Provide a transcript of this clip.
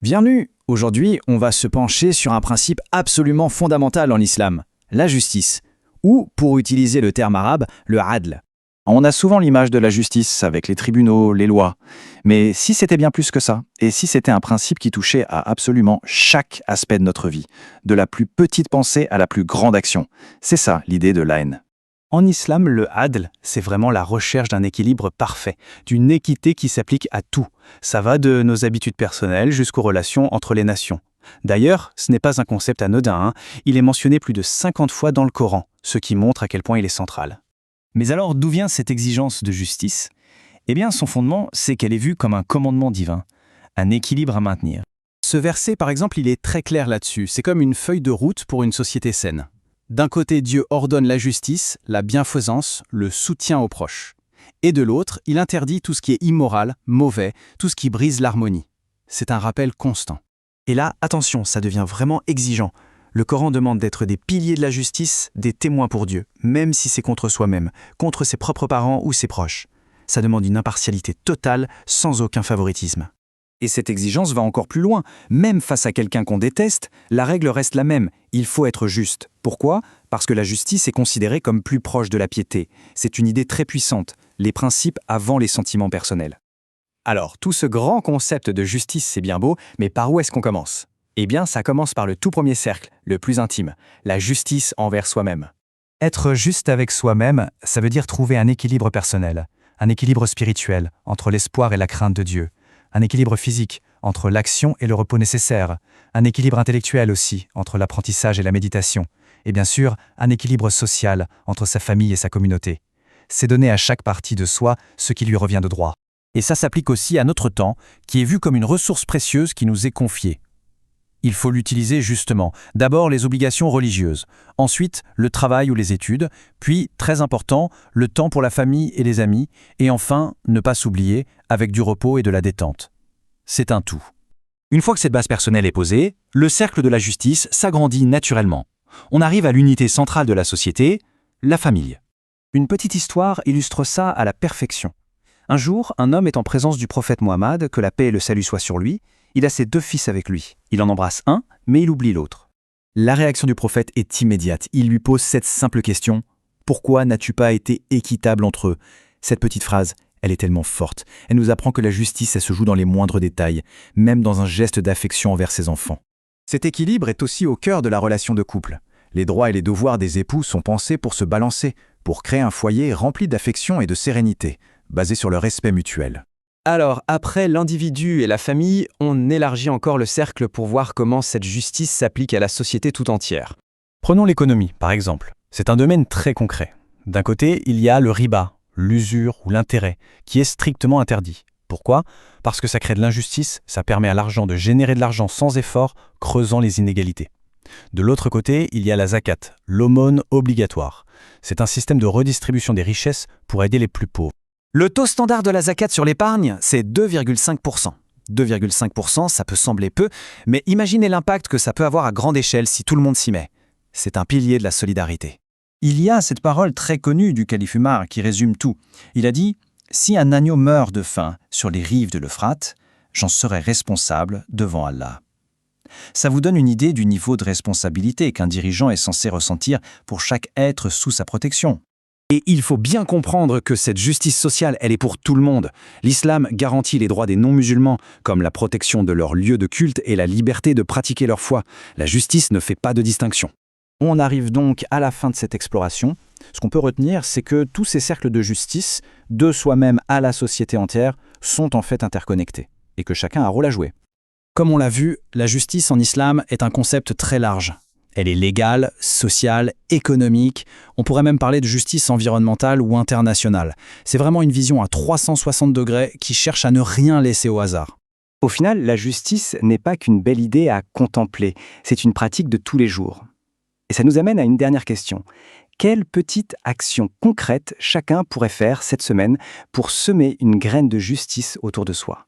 Bienvenue! Aujourd'hui, on va se pencher sur un principe absolument fondamental en islam, la justice, ou, pour utiliser le terme arabe, le adl. On a souvent l'image de la justice avec les tribunaux, les lois. Mais si c'était bien plus que ça, et si c'était un principe qui touchait à absolument chaque aspect de notre vie, de la plus petite pensée à la plus grande action, c'est ça l'idée de la haine. En islam, le adl, c'est vraiment la recherche d'un équilibre parfait, d'une équité qui s'applique à tout. Ça va de nos habitudes personnelles jusqu'aux relations entre les nations. D'ailleurs, ce n'est pas un concept anodin, il est mentionné plus de 50 fois dans le Coran, ce qui montre à quel point il est central. Mais alors, d'où vient cette exigence de justice? Eh bien, son fondement, c'est qu'elle est vue comme un commandement divin, un équilibre à maintenir. Ce verset, par exemple, il est très clair là-dessus, c'est comme une feuille de route pour une société saine. D'un côté, Dieu ordonne la justice, la bienfaisance, le soutien aux proches. Et de l'autre, il interdit tout ce qui est immoral, mauvais, tout ce qui brise l'harmonie. C'est un rappel constant. Et là, attention, ça devient vraiment exigeant. Le Coran demande d'être des piliers de la justice, des témoins pour Dieu, même si c'est contre soi-même, contre ses propres parents ou ses proches. Ça demande une impartialité totale, sans aucun favoritisme. Et cette exigence va encore plus loin. Même face à quelqu'un qu'on déteste, la règle reste la même. Il faut être juste. Pourquoi? Parce que la justice est considérée comme plus proche de la piété. C'est une idée très puissante. Les principes avant les sentiments personnels. Alors, tout ce grand concept de justice, c'est bien beau, mais par où est-ce qu'on commence? Eh bien, ça commence par le tout premier cercle, le plus intime, la justice envers soi-même. Être juste avec soi-même, ça veut dire trouver un équilibre personnel, un équilibre spirituel entre l'espoir et la crainte de Dieu. Un équilibre physique, entre l'action et le repos nécessaire. Un équilibre intellectuel aussi, entre l'apprentissage et la méditation. Et bien sûr, un équilibre social, entre sa famille et sa communauté. C'est donner à chaque partie de soi ce qui lui revient de droit. Et ça s'applique aussi à notre temps, qui est vu comme une ressource précieuse qui nous est confiée. Il faut l'utiliser justement. D'abord les obligations religieuses, ensuite le travail ou les études, puis, très important, le temps pour la famille et les amis, et enfin, ne pas s'oublier, avec du repos et de la détente. C'est un tout. Une fois que cette base personnelle est posée, le cercle de la justice s'agrandit naturellement. On arrive à l'unité centrale de la société, la famille. Une petite histoire illustre ça à la perfection. Un jour, un homme est en présence du prophète Mohammed, que la paix et le salut soient sur lui. Il a ses 2 fils avec lui. Il en embrasse un, mais il oublie l'autre. La réaction du prophète est immédiate. Il lui pose cette simple question. « Pourquoi n'as-tu pas été équitable entre eux ?» Cette petite phrase, elle est tellement forte. Elle nous apprend que la justice, elle se joue dans les moindres détails, même dans un geste d'affection envers ses enfants. Cet équilibre est aussi au cœur de la relation de couple. Les droits et les devoirs des époux sont pensés pour se balancer, pour créer un foyer rempli d'affection et de sérénité, basé sur le respect mutuel. Alors, après l'individu et la famille, on élargit encore le cercle pour voir comment cette justice s'applique à la société tout entière. Prenons l'économie, par exemple. C'est un domaine très concret. D'un côté, il y a le riba, l'usure ou l'intérêt, qui est strictement interdit. Pourquoi? Parce que ça crée de l'injustice, ça permet à l'argent de générer de l'argent sans effort, creusant les inégalités. De l'autre côté, il y a la zakat, l'aumône obligatoire. C'est un système de redistribution des richesses pour aider les plus pauvres. Le taux standard de la zakat sur l'épargne, c'est 2,5%. 2,5%, ça peut sembler peu, mais imaginez l'impact que ça peut avoir à grande échelle si tout le monde s'y met. C'est un pilier de la solidarité. Il y a cette parole très connue du calife Umar qui résume tout. Il a dit « Si un agneau meurt de faim sur les rives de l'Euphrate, j'en serai responsable devant Allah ». Ça vous donne une idée du niveau de responsabilité qu'un dirigeant est censé ressentir pour chaque être sous sa protection. Et il faut bien comprendre que cette justice sociale, elle est pour tout le monde. L'islam garantit les droits des non-musulmans, comme la protection de leurs lieux de culte et la liberté de pratiquer leur foi. La justice ne fait pas de distinction. On arrive donc à la fin de cette exploration. Ce qu'on peut retenir, c'est que tous ces cercles de justice, de soi-même à la société entière, sont en fait interconnectés, et que chacun a un rôle à jouer. Comme on l'a vu, la justice en islam est un concept très large. Elle est légale, sociale, économique. On pourrait même parler de justice environnementale ou internationale. C'est vraiment une vision à 360 degrés qui cherche à ne rien laisser au hasard. Au final, la justice n'est pas qu'une belle idée à contempler. C'est une pratique de tous les jours. Et ça nous amène à une dernière question. Quelle petite action concrète chacun pourrait faire cette semaine pour semer une graine de justice autour de soi ?